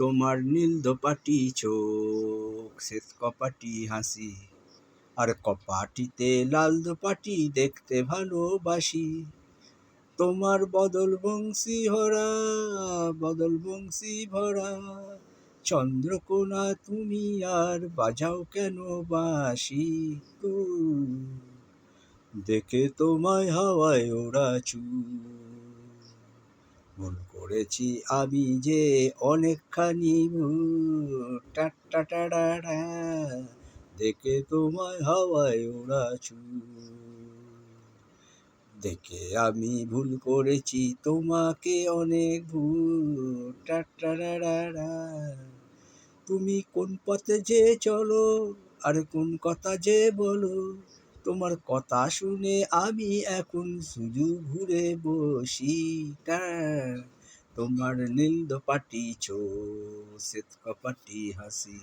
তোমার নীল দোপাটি চোখ, শ্বেত কপাটি হাসি, আর কপাটিতে লাল দোপাটি দেখতে ভালোবাসি। তোমার বদল বংশী ভরা, বদল বংশী ভরা, চন্দ্রকোনা তুমি আর বাজাও কেন বাঁশি। দেখে তোমায় হাওয়ায় ওড়া চুল, ভুল করেছি আমি যে অনেকখানি ভুল। টাটা, দেখে তোমায় হাওয়ায় ওড়া চুল, দেখে আমি ভুল করেছি তোমাকে অনেক ভুল। টাটা, তুমি কোন পথে যে চলো আর কোন কথা যে বলো, তোমার কথা শুনে আমি এখন শুধু ঘুরে বসি। তোমার নীল দোপাটি চোখ, শ্বেত কপাটি হাসি।